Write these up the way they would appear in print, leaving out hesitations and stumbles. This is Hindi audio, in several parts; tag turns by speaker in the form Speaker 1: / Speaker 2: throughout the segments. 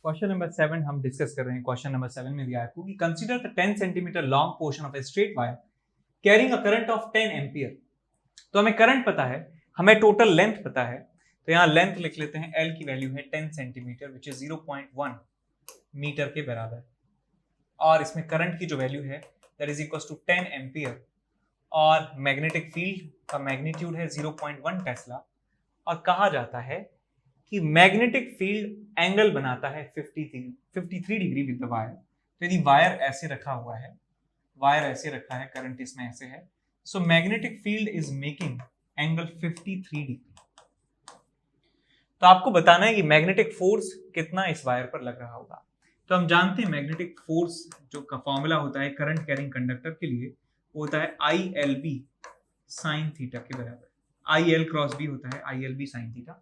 Speaker 1: क्वेश्चन नंबर 7 हम डिस्कस कर रहे हैं। क्वेश्चन नंबर 7 में दिया है कि consider the 10 centimetre long portion of a straight wire carrying a current of 10 ampere. तो हमें करंट पता है, हमें टोटल लेंथ पता है, तो यहाँ लेंथ लिख लेते हैं। एल की वैल्यू है 10 सेंटीमीटर विच इज 0.1 मीटर के बराबर, और इसमें करंट की जो वैल्यू है that is equal to 10 ampere, और मैग्नेटिक फील्ड का मैग्नीट्यूड है 0.1 टेस्ला, और कहा जाता है कि मैग्नेटिक फील्ड एंगल बनाता है 53 डिग्री विद द वायर। तो यदि वायर ऐसे रखा हुआ है, वायर ऐसे रखा है, करंट इसमें ऐसे है, so magnetic field is making angle 53 degree. तो आपको बताना है कि मैग्नेटिक फोर्स कितना इस वायर पर लग रहा होगा। तो हम जानते हैं मैग्नेटिक फोर्स जो का फॉर्मूला होता है करंट कैरिंग कंडक्टर के लिए, वो होता है ILB साइन थीटा के बराबर। IL क्रॉस B होता है ILB साइन थीटा।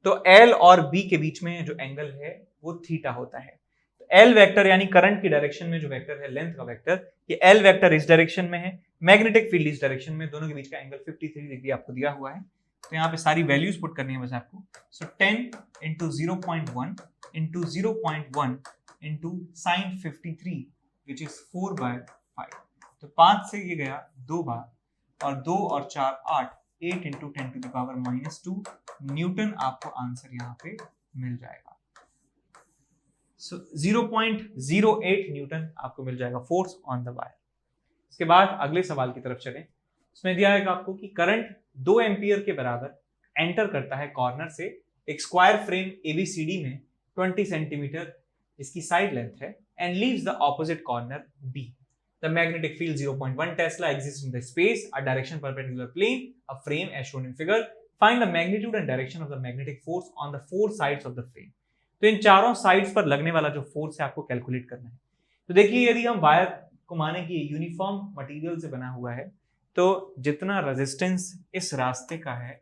Speaker 1: तो L और B के बीच में जो एंगल है वो थीटा होता है। तो L वेक्टर यानी करंट की डायरेक्शन में जो वेक्टर है, लेंथ का वेक्टर, ये L वेक्टर इस डायरेक्शन में है, मैग्नेटिक फील्ड इस डायरेक्शन में, दोनों के बीच का एंगल 53 डिग्री आपको दिया हुआ है। तो यहाँ पे सारी वैल्यूज पुट करनी है बस आपको। सो 10 into 0.1 into 0.1 into sine 53 which is 4/5। तो 5 से ये गया 2 बार, और 2 और 4 8, 8 into 10 to the power -2 newton आपको आंसर यहाँ पे मिल जाएगा। सो 0.08 न्यूटन आपको मिल जाएगा फोर्स ऑन द वायर। इसके बाद अगले सवाल की तरफ चलें। इसमें दिया है आपको कि करंट 2 एम्पियर के बराबर एंटर करता है कॉर्नर से एक स्क्वायर फ्रेम ABCD में 20 सेंटीमीटर इसकी साइड लेंथ है, and leaves the opposite corner B. The magnetic field 0.1 Tesla exists in the space, a direction perpendicular plane, a frame as shown in figure. Find the magnitude and direction of the magnetic force on the 4 sides of the frame. तो इन चारों साइड्स पर लगने वाला जो फोर्स है आपको कैलकुलेट करना है। तो देखिए, यदि हम वायर को माने कि यूनिफॉर्म मटेरियल से बना हुआ है, तो जितना रेजिस्टेंस इस रास्ते का है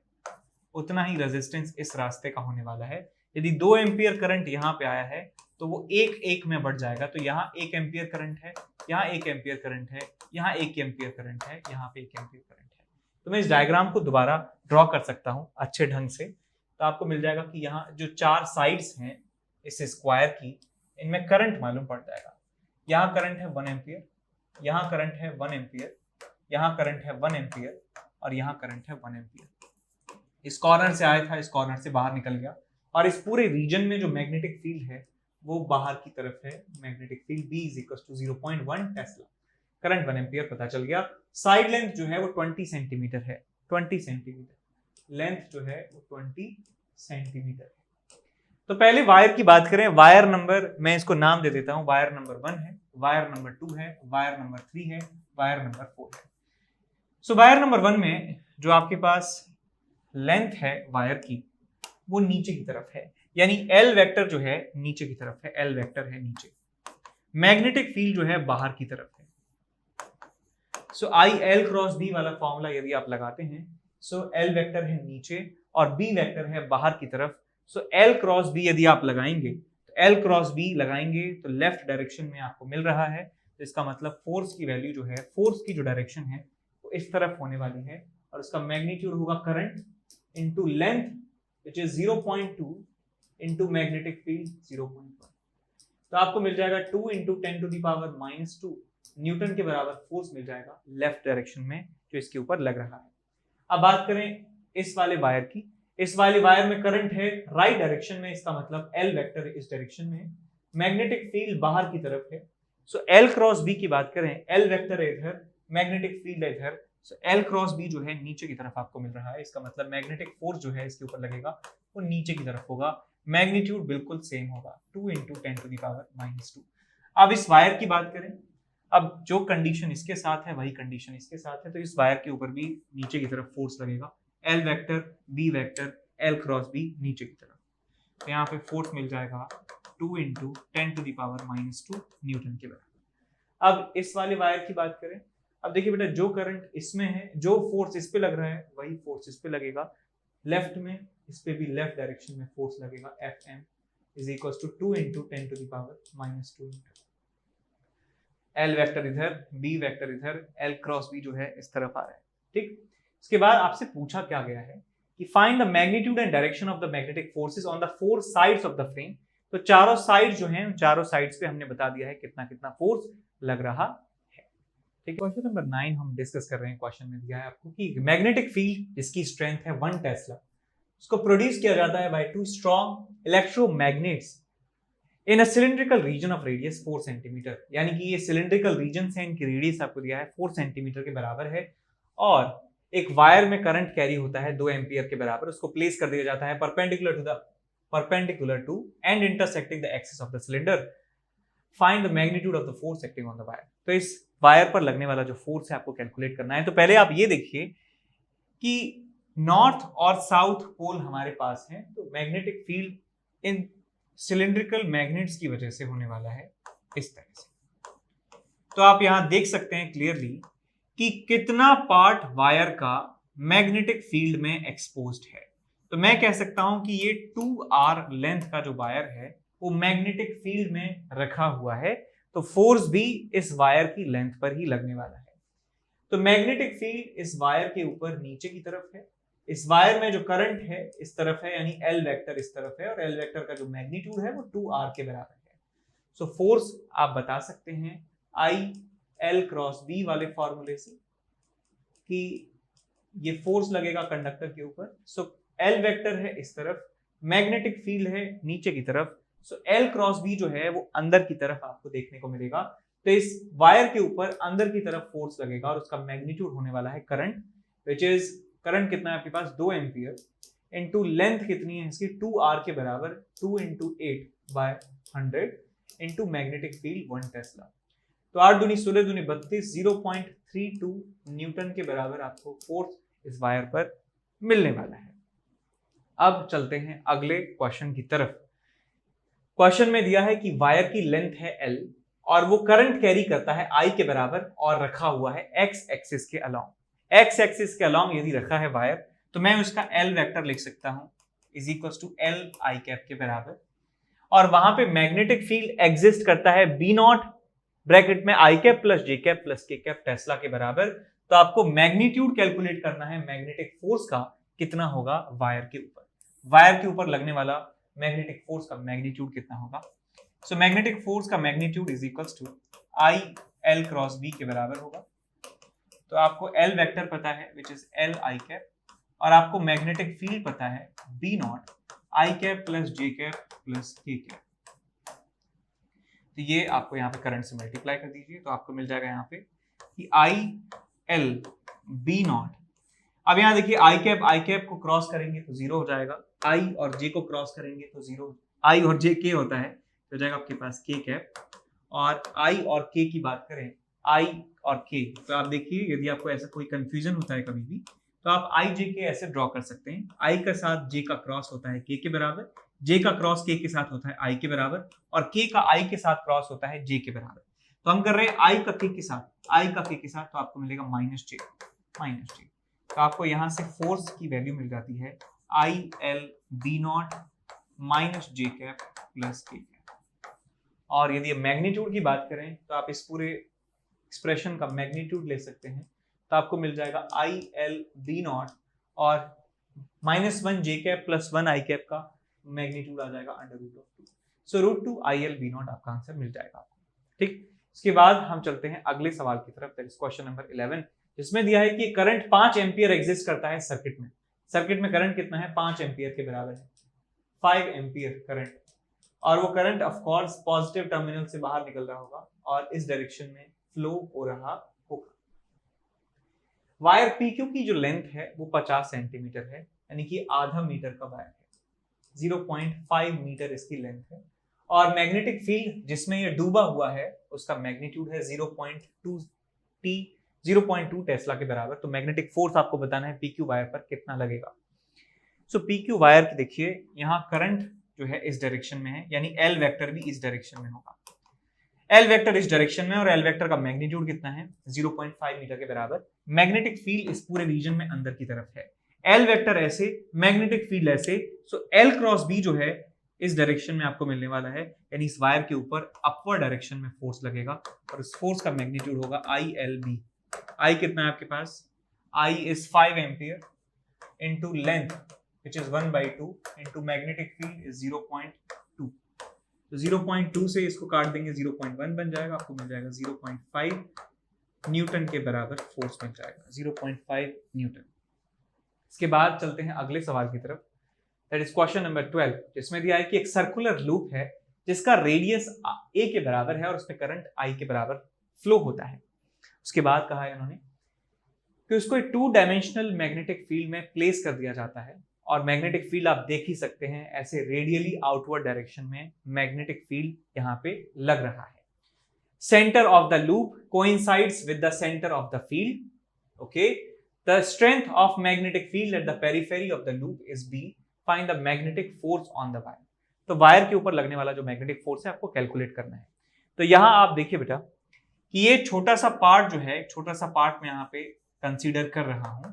Speaker 1: उतना ही रेजिस्टेंस इस रास्ते का होने वाला है। यदि 2 एम्पियर करंट यहाँ पे आया है तो वो एक एक में बढ़ जाएगा। तो यहाँ 1 एम्पियर करंट है, यहाँ 1 एम्पियर करंट है, यहाँ 1 एम्पियर करंट है, यहाँ पे 1 एम्पियर करंट है। तो मैं इस डायग्राम को दोबारा ड्रॉ कर सकता हूँ अच्छे ढंग से। तो आपको मिल जाएगा कि यहाँ जो 4 साइड्स हैं इस स्क्वायर की, इनमें करंट मालूम पड़ जाएगा। यहाँ करंट है 1 एम्पियर, यहाँ करंट है 1 एम्पियर, यहाँ करंट है 1 एम्पियर, और यहाँ करंट है 1 एम्पियर। इस कॉर्नर से आया था, इस कॉर्नर से बाहर निकल गया, और इस पूरे रीजन में जो मैग्नेटिक फील्ड है वो बाहर की तरफ है। Magnetic field B is equal to 0.1 tesla, current 1 ampere पता चल गया। साइड लेंथ जो है वो 20 सेंटीमीटर है, 20 सेंटीमीटर लेंथ जो है वो 20 सेंटीमीटर है। तो पहले वायर की बात करें। वायर नंबर मैं इसको नाम दे देता हूं, वायर नंबर 1 है, वायर नंबर 2 है, वायर नंबर 3 है, वायर नंबर 4 है। सो वायर नंबर 1 में जो आपके पास लेंथ है वायर की वो नीचे की तरफ है, यानी L वेक्टर जो है नीचे की तरफ है, L वेक्टर है नीचे। मैग्नेटिक फील्ड जो है बाहर की तरफ है। सो IL क्रॉस B वाला फॉर्मूला यदि आप लगाते हैं, सो L वेक्टर है नीचे और B वेक्टर है बाहर की तरफ। सो L क्रॉस B यदि आप लगाएंगे, तो L क्रॉस B लगाएंगे तो लेफ्ट डायरेक्शन में आपको मिल रहा है। तो इसका मतलब फोर्स की वैल्यू जो है, फोर्स की जो डायरेक्शन है वो इस तरफ होने वाली है, और उसका मैग्नीट्यूड होगा current into length which is 0.2 into magnetic field 0.1। तो आपको मिल जाएगा 2 into 10 to the power -2 Newton के बराबर फोर्स मिल जाएगा लेफ्ट डायरेक्शन में जो इसके ऊपर लग रहा है। अब बात करें इस वाले वायर की। इस वाले वायर में करंट है राइट डायरेक्शन में, इसका मतलब L वेक्टर इस डायरेक्शन में है, मैग्नेटिक फील्ड बाहर की तरफ है। सो L क्रॉस B की बात करें, L वेक्टर है इधर, मैग्नेटिक फील्ड है इधर। So, L क्रॉस B जो है नीचे की तरफ आपको मिल रहा है, इसका मतलब मैग्नेटिक फोर्स जो है इसके ऊपर लगेगा वो नीचे की तरफ होगा। मैग्नीट्यूड बिल्कुल सेम होगा, 2 into 10 to the power -2। अब इस वायर की बात करें, अब जो कंडीशन इसके साथ है वही कंडीशन इसके साथ है, तो इस वायर के ऊपर भी नीचे की तरफ फोर्स लगेगा। L vector B vector L cross B नीचे की तरफ, तो यहाँ पे फोर्स मिल जाएगा 2 into 10 to the power -2 Newton के बराबर। अब इस वाले वायर की बात करें। अब देखिए बेटा, जो करंट इसमें है, जो फोर्स इस पे लग रहा है वही फोर्स इस पे लगेगा। लेफ्ट में इस पे भी लेफ्ट डायरेक्शन में फोर्स लगेगा। Fm is equal to 2 into 10 to the power -2। L vector इधर, B वेक्टर इधर, L क्रॉस B जो है इस तरफ आ रहा है। ठीक, इसके बाद आपसे पूछा क्या गया है कि find the magnitude and direction of the magnetic forces on the 4 sides of the frame. तो चारों साइड जो हैं, चारों साइड्स पे हमने बता दिया है कितना कितना फोर्स लग रहा है। ठीक है, क्वेश्चन नंबर 9 हम डिस्कस कर रहे हैं। क्वेश्चन में दिया है आपको कि मैग्नेटिक फील्ड जिसकी स्ट्रेंथ है 1 टेस्ला, उसको प्रोड्यूस किया जाता है by 2 strong electromagnets in a cylindrical region of radius 4 centimetre. यानी कि ये सिलिंड्रिकल रीजन है, इनकी रेडियस आपको दिया है 4 सेंटीमीटर के बराबर है, और एक वायर में करंट कैरी होता है 2 एम्पियर के बराबर। उसको प्लेस कर दिया जाता है perpendicular to and intersecting the axis of the cylinder. Find the magnitude of the force acting on the wire. तो इस वायर पर लगने वाला जो फोर्स है आपको कैलकुलेट करना है। तो पहले आप ये देखिए कि नॉर्थ और साउथ पोल हमारे पास है, तो मैग्नेटिक फील्ड इन सिलिंड्रिकल मैग्नेट्स की वजह से होने वाला है इस तरह से। तो आप यहां देख सकते हैं क्लियरली कि कितना पार्ट वायर का मैग्नेटिक फील्ड में एक्सपोज्ड है। तो मैं कह सकता हूं कि ये 2r लेंथ का जो वायर है वो मैग्नेटिक फील्ड में रखा हुआ है, तो फोर्स भी इस वायर की लेंथ पर ही लगने वाला है। तो मैग्नेटिक फील्ड इस वायर के ऊपर नीचे की तरफ है, इस वायर में जो करंट है इस तरफ है, यानी L वेक्टर इस तरफ है, और L वेक्टर का जो मैग्नीट्यूड है वो 2r के बराबर है। सो फोर्स आप बता सकते हैं I L क्रॉस B वाले फॉर्मूले से कि ये फोर्स लगेगा कंडक्टर के ऊपर। सो L वेक्टर है इस तरफ, मैग्नेटिक फील्ड है नीचे की तरफ, सो L क्रॉस B जो है वो अंदर की तरफ आपको देखने को मिलेगा। तो इस वायर के ऊपर अंदर की तरफ फोर्स लगेगा और उसका मैग्नीट्यूड होने वाला है करंट, विच इज करंट कितना है आपके पास 2 एम्पियर, इनटू लेंथ कितनी है इसकी 2r के बराबर, 2 × 8/100 इनटू मैग्नेटिक फील्ड 1 टेस्ला। तो 8 दूनी 16 दूनी 32, 0.32 न्यूटन के बराबर आपको फोर्स इस वायर पर मिलने वाला है। अब चलते हैं अगले क्वेश्चन की तरफ। क्वेश्चन में दिया है कि वायर की लेंथ है L और वो करंट कैरी करता है I के बराबर और रखा हुआ है x एक्सिस के अलोंग। x एक्सिस के अलोंग यदि रखा है वायर, तो मैं उसका L वेक्टर लिख सकता हूं is equal to L I cap के बराबर, और वहां पे मैग्नेटिक फील्ड एग्जिस्ट करता है B नॉट ब्रैकेट में I cap plus J cap plus K cap Tesla के बराबर। तो आपको मैग्नीट्यूड कैलकुलेट करना है मैग्नेटिक फोर्स का कितना होगा वायर के ऊपर, वायर के ऊपर लगने वाला मैग्नेटिक फोर्स का मैग्नीट्यूड कितना होगा। सो मैग्नेटिक फोर्स का magnitude is equals to I L cross B के बराबर होगा। तो आपको L वेक्टर पता है which is L I cap, और आपको मैग्नेटिक फील्ड पता है B not I cap plus J cap plus K cap. तो ये आपको यहाँ पे करंट से मल्टीप्लाई कर दीजिए, तो आपको मिल जाएगा यहाँ पे कि I L B नॉट। अब यहाँ देखिए I कैप को क्रॉस करेंगे तो 0 हो जाएगा, I और J को क्रॉस करेंगे तो 0, I और J K होता है तो जाएगा आपके पास K कैप, और I और K की बात करें I और K, तो आप देखिए यदि आपको ऐसा कोई कंफ्यूजन होता है कभी भी, तो आप I J K ऐसे ड्रॉ कर सकते हैं। I का साथ J का क्रॉस होता है K के बराबर, J का क्रॉस K के साथ होता है I के बराबर, और K का I के साथ क्रॉस होता है J के बराबर। तो हम कर रहे हैं I का K के साथ, तो आपको मिलेगा -J। तो आपको यहाँ से फोर्स की वैल्यू मिल जाती है I L B not minus J cap plus K cap. और यदि मैग्नीट्यूड की बात करें तो आप इस पूरे एक्सप्रेशन का मैग्नीट्यूड ले सकते हैं, तो आपको मिल जाएगा I L B नॉट और -1 J cap plus 1 I cap का मैग्नीट्यूड आ जाएगा √2। सो √2 I L B नॉट आपका आंसर मिल जाएगा आपको। ठीक, इसके बाद हम चलते हैं अगले सवाल की तरफ, दैट इज क्वेश्चन नंबर 11, जिसमें दिया है कि करंट 5 एम्पियर एग्जिस्ट करता है सर्किट में। सर्किट में करंट कितना है 5 एम्पियर के बराबर है, 5 एम्पियर करंट, और वो current of course positive terminal से बाहर निकल रहा होगा और इस डायरेक्शन में फ्लो हो रहा होगा। वायर PQ की जो लेंथ है वो 50 सेंटीमीटर है, यानी कि आधा मीटर का वायर है, 0.5 मीटर इसकी लेंथ है, और मैग्नेटिक फील्ड जिसमें ये डूबा हुआ है उसका मैग्नीट्यूड है 0.2 टेस्ला के बराबर। तो मैग्नेटिक फोर्स आपको बताना है PQ वायर पर कितना लगेगा। सो PQ वायर की देखिए यहाँ करंट जो है इस डायरेक्शन में है, यानी L वेक्टर भी इस डायरेक्शन में होगा, L वेक्टर इस डायरेक्शन में, और L वेक्टर का मैग्नीट्यूड कितना है 0.5 मीटर के बराबर। मैग्नेटिक फील्ड इस पूरे रीजन में अंदर की तरफ है, L वेक्टर ऐसे, मैग्नेटिक फील्ड ऐसे, सो L क्रॉस B जो है इस डायरेक्शन में आपको मिलने वाला है, यानी इस वायर के ऊपर अपवर्ड डायरेक्शन में फोर्स लगेगा, और इस फोर्स का मैग्नीट्यूड होगा I L B। I कितना है आपके पास, I is 5 ampere into length which is 1/2 into magnetic field is 0.2। तो 0.2 से इसको काट देंगे 0.1 बन जाएगा, आपको मिल जाएगा 0.5 न्यूटन के बराबर फोर्स मिल जाएगा, 0.5 न्यूटन। इसके बाद चलते हैं अगले सवाल की तरफ, दैट इज क्वेश्चन नंबर 12, जिसमें दिया है कि एक सर्कुलर लूप है जिसका रेडियस a के बराबर है और उसमें करंट I के बराबर फ्लो होता है। उसके बाद कहा है इन्होंने कि उसको एक 2 डायमेंशनल मैग्नेटिक फील्ड में प्लेस कर दिया जाता है, और मैग्नेटिक फील्ड आप देख ही सकते हैं ऐसे रेडियली आउटवर्ड डायरेक्शन में मैग्नेटिक फील्ड यहाँ पे लग रहा है। Centre of the loop coincides with the centre of the field, okay. The strength of magnetic field at the periphery of the loop is B, find the magnetic force on the wire. तो वायर के ऊपर लगने वाला जो मैग्नेटिक फोर्स है आपको कैलकुलेट करना है। तो यहां आप देखिए बेटा कि ये छोटा सा पार्ट जो है, छोटा सा पार्ट में यहाँ पे कंसीडर कर रहा हूं।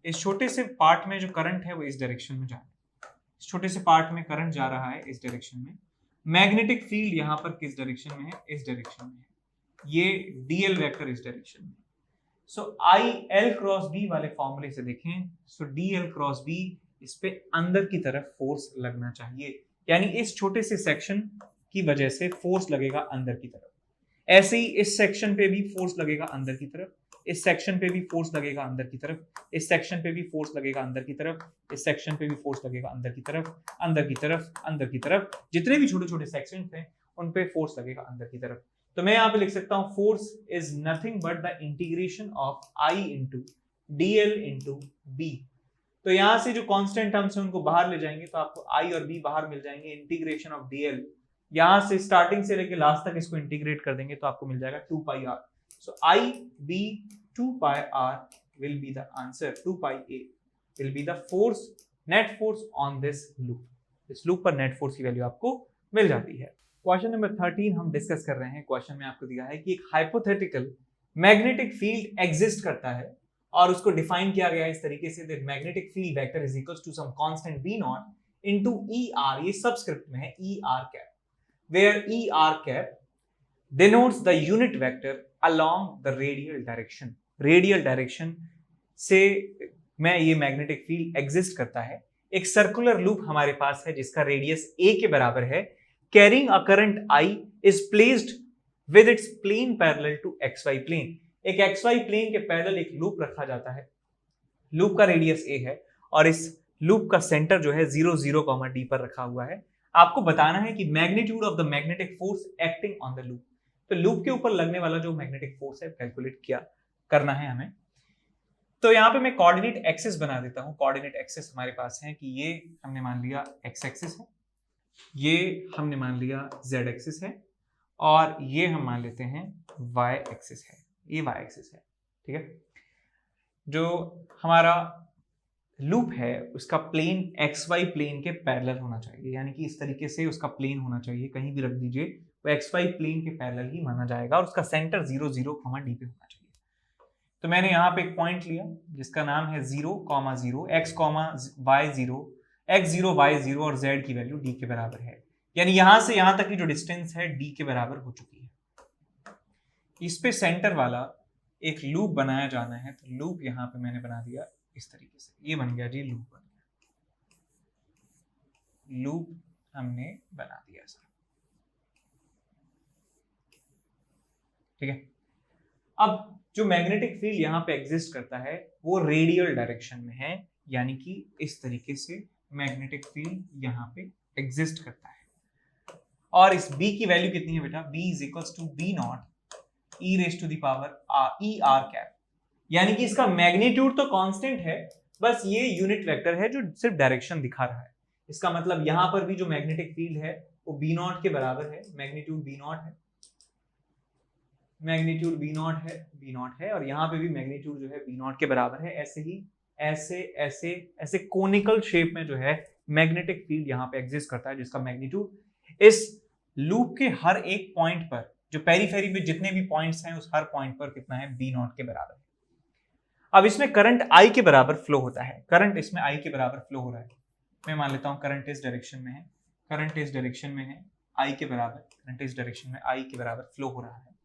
Speaker 1: इस छोटे से पार्ट में जो करंट है वो इस डायरेक्शन में जा रहा है, इस छोटे से पार्ट में करंट जा रहा है इस डायरेक्शन में। मैग्नेटिक फील्ड यहाँ पर किस डायरेक्शन में है, इस डायरेक्शन में है। ये डीएल वेक्टर इस डायरेक्शन में। सो आई एल क्रॉस बी वाले फॉर्मूले से देखें, सो डीएल क्रॉस बी, इस पे अंदर की तरफ फोर्स लगना चाहिए, यानी इस छोटे से सेक्शन की वजह से फोर्स लगेगा अंदर की तरफ। ऐसे ही इस सेक्शन पे भी फोर्स लगेगा अंदर की तरफ, इस सेक्शन पे भी फोर्स लगेगा अंदर की तरफ, इस सेक्शन पे भी फोर्स लगेगा अंदर की तरफ, इस सेक्शन पे भी फोर्स लगेगा अंदर की तरफ, अंदर की तरफ, अंदर की तरफ, जितने भी छोटे छोटे सेक्शन हैं उन पे फोर्स लगेगा अंदर की तरफ। तो मैं यहाँ पे लिख सकता हूँ force is nothing but the integration of I into dl into B. तो यहां से जो कांस्टेंट टर्म्स हैं उनको बाहर ले जाएंगे तो आपको आई और बी बाहर मिल जाएंगे। इंटीग्रेशन ऑफ डीएल, यहां से स्टार्टिंग से लेके लास्ट तक इसको इंटीग्रेट कर देंगे तो आपको मिल जाएगा 2 pi R. So I B 2 pi R will be the answer, 2 pi A will be the force, net force on this loop. इस लूप पर नेट फोर्स की वैल्यू आपको मिल जाती है। क्वेश्चन नंबर 13 हम डिस्कस कर रहे हैं। क्वेश्चन में आपको दिया है कि एक हाइपोथेटिकल मैग्नेटिक फील्ड एग्जिस्ट करता है और उसको डिफाइन किया गया है इस तरीके से, that magnetic field vector is equals to some constant v naught into ER, ये सबस्क्रिप्ट में है ER cap, where ER cap denotes the unit vector along the radial direction। Radial direction से में ये मैग्नेटिक फील्ड एग्जिस्ट करता है। एक सर्कुलर लूप हमारे पास है जिसका रेडियस a के बराबर है, carrying a current I is placed with its plane parallel to xy plane। एक xy प्लेन के पैरेलल एक लूप रखा जाता है, लूप का रेडियस a है और इस लूप का सेंटर जो है 0 0, d पर रखा हुआ है। आपको बताना है कि magnitude of the magnetic force acting on the loop. तो लूप के ऊपर लगने वाला जो मैग्नेटिक फोर्स है कैलकुलेट करना है हमें। तो यहाँ पे मैं कोऑर्डिनेट एक्सिस बना देता हूँ। कोऑर्डिनेट एक्सिस हमारे पास है कि ये हमने मान लिया x एक्सिस है, ये हमने मान लिया z एक्सिस है और ये हम मान लेते हैं y एक्सिस है, ये y एक्सिस है, ठीक है। जो हमारा लूप है उसका प्लेन xy प्लेन के पैरेलल होना चाहिए, यानी कि इस तरीके से उसका प्लेन होना चाहिए, कहीं भी रख दीजिए वो xy प्लेन के पैरेलल ही माना जाएगा और उसका सेंटर 0 0, d पे होना चाहिए। तो मैंने यहाँ पे एक पॉइंट लिया जिसका नाम है 0, 0, x, y 0, x 0, y 0 और z की वैल्यू d के बराबर है, यानी यहां से यहां तक की जो डिस्टेंस है d के बराबर हो चुकी है। इस पे सेंटर वाला एक लूप बनाया जाना है, तो लूप यहाँ पे मैंने बना दिया इस तरीके से, ये बन गया जी लूप बन गया, लूप हमने बना दिया सर, ठीक है। अब जो मैग्नेटिक फील्ड यहाँ पे एग्जिस्ट करता है वो रेडियल डायरेक्शन में है, यानी कि इस तरीके से मैग्नेटिक फील्ड यहाँ पे एग्जिस्ट करता है। और इस b की वैल्यू कितनी है बेटा, b is equals to b naught e raise to the power ER cap, यानी कि इसका मैग्नीट्यूड तो कांस्टेंट है, बस ये यूनिट वेक्टर है जो सिर्फ डायरेक्शन दिखा रहा है। इसका मतलब यहां पर भी जो मैग्नेटिक फील्ड है वो b नॉट के बराबर है, मैग्नीट्यूड b नॉट है, मैग्नीट्यूड b नॉट है और यहाँ पे भी मैग्नीट्यूड जो है b नॉट के बराबर है। ऐसे ही ऐसे कोनिकल शेप में जो है मैग्नेटिक फील्ड यहाँ पे एग्जिस्ट करता है, जिसका मैग्नीट्यूड इस लूप के हर एक पॉइंट पर, जो पेरीफेरी पे जितने भी पॉइंट्स हैं उस हर पॉइंट पर कितना है, b नॉट के बराबर है। अब इसमें करंट I के बराबर फ्लो होता है, करंट इसमें I के बराबर फ्लो हो रहा है। मैं मान लेता हूँ करंट इस डायरेक्शन में है, करंट इस डायरेक्शन में है, I के बराबर, करंट इस डायरेक्शन में I के बराबर फ्लो हो रहा है।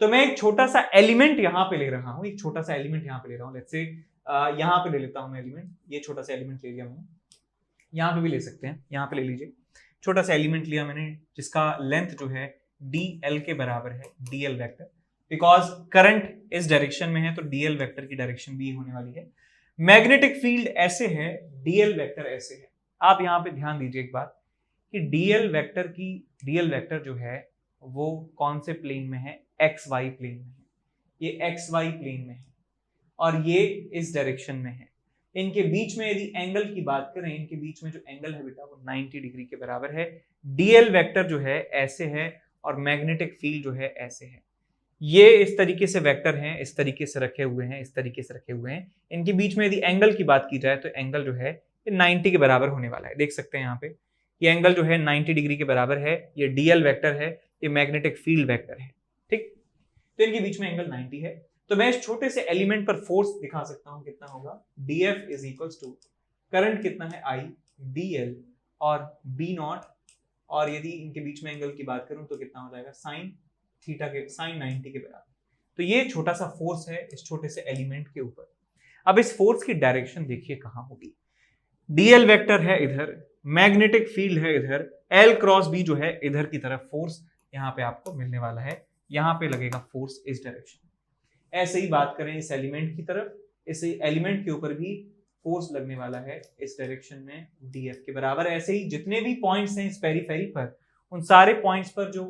Speaker 1: तो मैं एक छोटा सा एलिमेंट यहाँ पे ले रहा हूँ, एक छोटा सा एलिमेंट यहाँ पे ले रहा हूँ, लेट्स से यहाँ पे ले लेता हूँ मैं एलिमेंट, ये छोटा सा एलिमेंट ले लिया मैंने, यहाँ पे भी ले सकते हैं, यहाँ पे ले लीजिए। छोटा सा एलिमेंट लिया मैंने जिसका लेंथ जो है dl के बराबर है, dl वेक्टर, बिकॉज करंट इस डायरेक्शन में है तो dl वेक्टर की डायरेक्शन भी होने वाली है। मैग्नेटिक फील्ड ऐसे है, dl वेक्टर ऐसे है। आप यहाँ पे ध्यान दीजिए एक बात कि dl वेक्टर जो है वो कौन से प्लेन में है, xy प्लेन में है, ये xy प्लेन में है और ये इस डायरेक्शन में है। इनके बीच में यदि एंगल की बात करें, इनके बीच में जो एंगल है बेटा वो 90 डिग्री के बराबर है। dl वेक्टर जो है ऐसे है और मैग्नेटिक फील्ड जो है ऐसे है। ये इस तरीके से वेक्टर हैं, इस तरीके से रखे हुए हैं, इस तरीके से रखे हुए हैं। इनके बीच में यदि एंगल की बात की जाए तो एंगल जो है ये 90 के बराबर होने वाला है। देख सकते हैं यहाँ पे ये एंगल जो है 90 डिग्री के बराबर है। ये dl वेक्टर है, ये मैग्नेटिक फील्ड वेक्टर है, ठीक। तो इनके बीच में एंगल 90 है। तो मैं इस छोटे से एलिमेंट पर फोर्स दिखा सकता हूं, कितना होगा, dF is equals to current कितना है I dl और b नॉट, और यदि इनके बीच में एंगल की बात करूं तो कितना हो जाएगा sin थीटा के sin 90 के बराबर। तो ये छोटा सा फोर्स है इस छोटे से एलिमेंट के ऊपर। अब इस फोर्स की डायरेक्शन देखिए कहां होगी। dl वेक्टर है इधर, मैग्नेटिक फील्ड है इधर, l क्रॉस b जो है इधर की तरफ फोर्स यहाँ पे आपको मिलने वाला है, यहाँ पे लगेगा फोर्स इस डायरेक्शन। ऐसे ही बात करें इस एलिमेंट की तरफ, इस एलिमेंट के ऊपर भी फोर्स लगने वाला है इस डायरेक्शन में dF के बराबर। ऐसे ही जितने भी पॉइंट्स हैं इस पेरिफेरी पर, उन सारे पॉइंट्स पर जो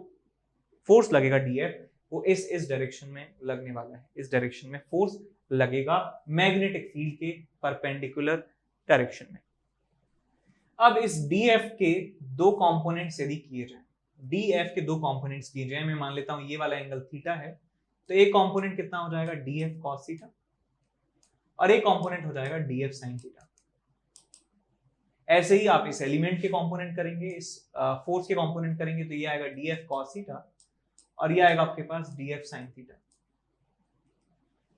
Speaker 1: फोर्स लगेगा dF वो इस डायरेक्शन में लगने वाला है। इस डायरेक्शन में फोर्स लगेगा मैग्नेटिक फील्ड के परपेंडिकुलर डायरेक्शन में। अब इस dF के दो कंपोनेंट्स यदि किए जाए, dF के दो कंपोनेंट्स किए जाए, मैं मान लेता हूं ये वाला एंगल थीटा है, तो एक कंपोनेंट कितना हो जाएगा dF cos थीटा और एक कंपोनेंट हो जाएगा dF sin थीटा। ऐसे ही आप इस एलिमेंट के कंपोनेंट करेंगे, इस फोर्स के कंपोनेंट करेंगे तो ये आएगा dF cos थीटा और ये आएगा आपके पास dF sin थीटा।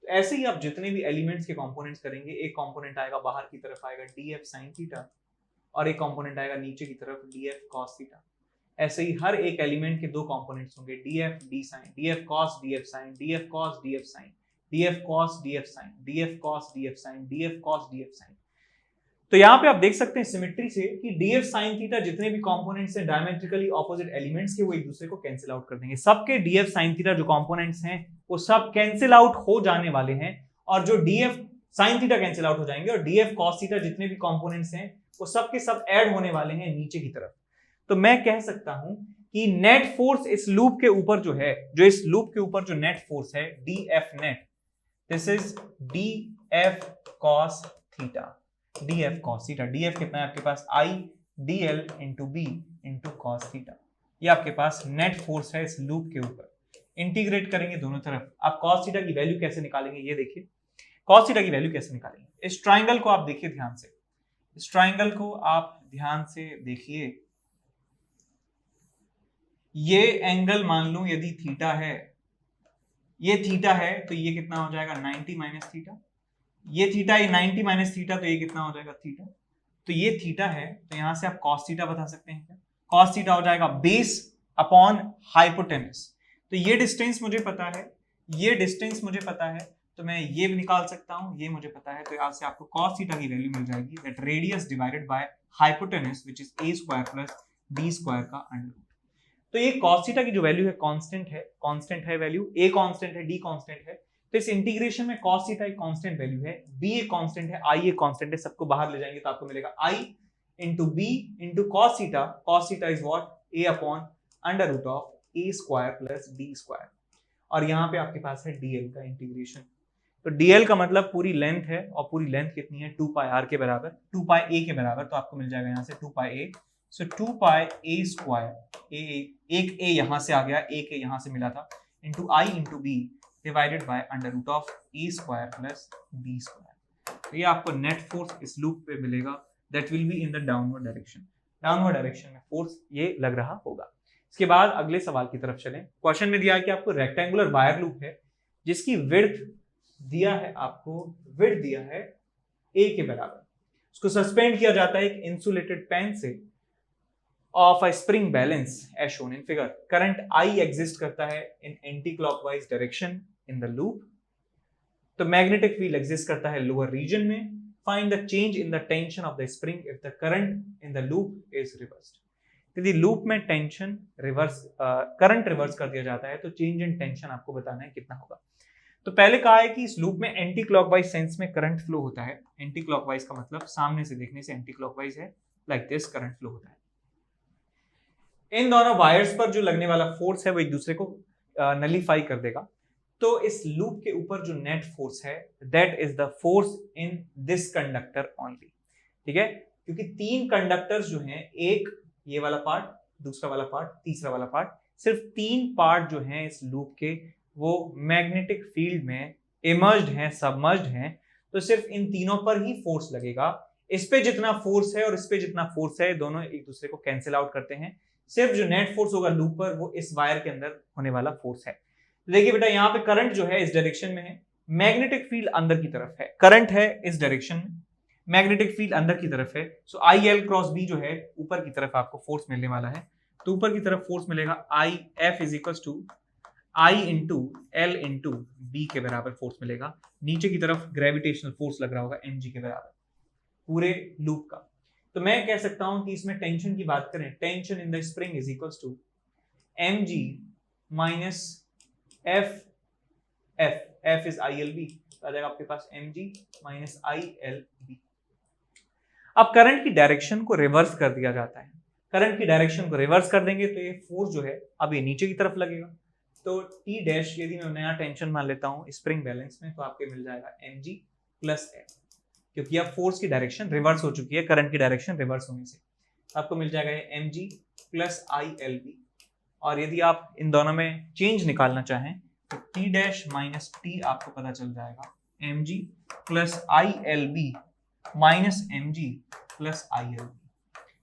Speaker 1: तो ऐसे ही आप जितने भी एलिमेंट्स के कंपोनेंट्स करेंगे, एक कंपोनेंट आएगा बाहर की तरफ आएगा dF sin थीटा और एक कंपोनेंट आएगा नीचे की तरफ dF cos थीटा। ऐसे ही हर एक एलिमेंट के दो कंपोनेंट्स होंगे dF d sin, dF cos dF sin, dF cos dF sin, dF cos dF sin, dF cos dF sin, dF cos dF sin। तो यहाँ पे आप देख सकते हैं सिमेट्री से कि dF sin थीटा जितने भी कंपोनेंट्स हैं डायमेट्रिकली ऑपोजिट एलिमेंट्स के, वो एक दूसरे को कैंसिल आउट कर देंगे। सबके dF sin थीटा जो कंपोनेंट्स हैं वो सब कैंसिल आउट हो जाने वाले हैं और जो dF sin theta cancel out हो जाएंगे और dF cos थीटा जितने भी कंपोनेंट्स हैं वो सब के सब ऐड होने वाले हैं नीचे की तरफ। तो मैं कह सकता हूं कि नेट फोर्स इस लूप के ऊपर जो है, जो इस लूप के ऊपर जो नेट फोर्स है dF net, this is dF cos theta, dF cos theta. dF कितना है आपके पास I dl into b into cos theta. ये आपके पास नेट फोर्स है इस लूप के ऊपर। इंटीग्रेट करेंगे दोनों तरफ। आप cos थीटा की वैल्यू कैसे निकालेंगे ये देखिए। cos थीटा की वैल्यू कैसे निकालेंगे, इस ट्राइंगल को आप देखिए ध्यान से, इस ट्राइंगल को आप ध्यान से देखिए। ये एंगल मान लूं यदि थीटा है, ये थीटा है तो ये कितना हो जाएगा 90 माइनस थीटा। ये थीटा, ये 90 माइनस थीटा, तो ये कितना हो जाएगा थीटा। तो ये थीटा है तो यहां से आप cos थीटा बता सकते हैं क्या। cos थीटा हो जाएगा बेस अपॉन हाइपोटेनस। तो ये डिस्टेंस मुझे पता है, ये डिस्टेंस मुझे पता है, तो मैं ये भी निकाल सकता हूं, ये मुझे पता है। तो यहां से आपको cos थीटा की वैल्यू मिल जाएगी that radius divided by hypotenuse which is a square plus b square का अंडर। तो ये cos थीटा की जो वैल्यू है कांस्टेंट है वैल्यू, a कांस्टेंट है, d कांस्टेंट है। तो इस इंटीग्रेशन में cos थीटा एक कांस्टेंट वैल्यू है, b एक कांस्टेंट है, i एक कांस्टेंट है। सबको बाहर ले जाएंगे तो आपको मिलेगा i into b into cos theta. cos theta is what, a upon under root of a square plus b square. और यहाँ पे आपके पास है dl का इंटीग्रेशन। तो dl का मतलब पूरी लेंथ है और पूरी लेंथ कितनी है 2 पाई r के बराबर, 2 पाई a के बराबर। तो आपको मिल जाएगा यहाँ से 2 पाई a। So 2 pi a square, एक a यहाँ से आ गया, एक a यहाँ से मिला था, into i into b divided by under root of a square plus b square. तो ये आपको नेट फोर्स इस लूप पे मिलेगा that will be in the downward direction. Downward direction में फोर्स ये लग रहा होगा। इसके बाद अगले सवाल की तरफ चलें। क्वेश्चन में दिया है कि आपको रेक्टेंगुलर वायर लूप है जिसकी विड्थ दिया है, आपको विड्थ दिया है a के बराबर। उसको सस्पेंड किया जाता है एक इंसुलेटेड पेन से of a spring balance as shown in figure. Current I exist करता है in anti-clockwise direction in the loop. तो magnetic field exist करता है lower region में. Find the change in the tension of the spring if the current in the loop is reversed. यदि लूप में टेंशन रिवर्स करंट रिवर्स कर दिया जाता है तो चेंज इन टेंशन आपको बताना है कितना होगा। तो पहले कहा है कि इस लूप में एंटी क्लॉकवाइज सेंस में करंट फ्लो होता है। एंटी क्लॉकवाइज का मतलब सामने से देखने से एंटी क्लॉकवाइज है, लाइक दिस करंट फ्लो होता है। इन दोनों वायर्स पर जो लगने वाला फोर्स है वो एक दूसरे को नलीफाई कर देगा। तो इस लूप के ऊपर जो नेट फोर्स है that is the force in this conductor only. ठीक है, क्योंकि 3 कंडक्टर्स जो हैं, एक ये वाला पार्ट, दूसरा वाला पार्ट, तीसरा वाला पार्ट, सिर्फ 3 पार्ट जो हैं इस लूप के वो मैग्नेटिक फील्ड में इमर्ज्ड हैं, सबमर्ज्ड हैं। तो सिर्फ इन तीनों पर ही फोर्स लगेगा। इस पे जितना फोर्स है और इस पे जितना फोर्स है दोनों एक दूसरे को कैंसिल आउट करते हैं। सिर्फ जो नेट फोर्स होगा लूप पर वो इस वायर के अंदर होने वाला फोर्स है। देखिए बेटा, यहाँ पे करंट जो है इस डायरेक्शन में है, मैग्नेटिक फील्ड अंदर की तरफ है। करंट है इस डायरेक्शन में, मैग्नेटिक फील्ड अंदर की तरफ है। सो आई एल क्रॉस बी जो है ऊपर की तरफ आपको फोर्स मिलने वाला है। तो ऊपर की तरफ फोर्स मिलेगा I F is equal to I into L into B के बराबर फोर्स मिलेगा। नीचे की तरफ ग्रेविटेशनल फोर्स लग रहा होगा एम जी के बराबर पूरे लूप का। तो मैं कह सकता हूं कि इसमें टेंशन की बात करें, tension in the spring is equal to M G minus F F F is I L B, आ जाएगा आपके पास M G minus I L B. अब करंट की डायरेक्शन को रिवर्स कर दिया जाता है। करंट की डायरेक्शन को रिवर्स कर देंगे तो ये फोर्स जो है अब ये नीचे की तरफ लगेगा। तो टी डैश यदि मैं नया टेंशन मान लेता हूं स्प्रिंग बैलेंस में तो आपके मिल जाएगा एम जी प्लस एफ, क्योंकि अब फोर्स की डायरेक्शन रिवर्स हो चुकी है करंट की डायरेक्शन रिवर्स होने से। आपको मिल जाएगा M G plus I L B. और यदि आप इन दोनों में चेंज निकालना चाहें तो टी डैश माइनस टी आपको पता चल जाएगा M G plus I L B minus M G plus I L B.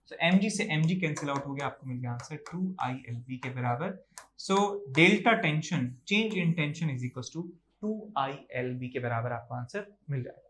Speaker 1: So M G से एम जी कैंसिल आउट हो गया, आपको मिल गया आंसर 2ILB के बराबर। So delta tension, change in tension is equal to 2ILB के बराबर आपको आंसर मिल जाएगा।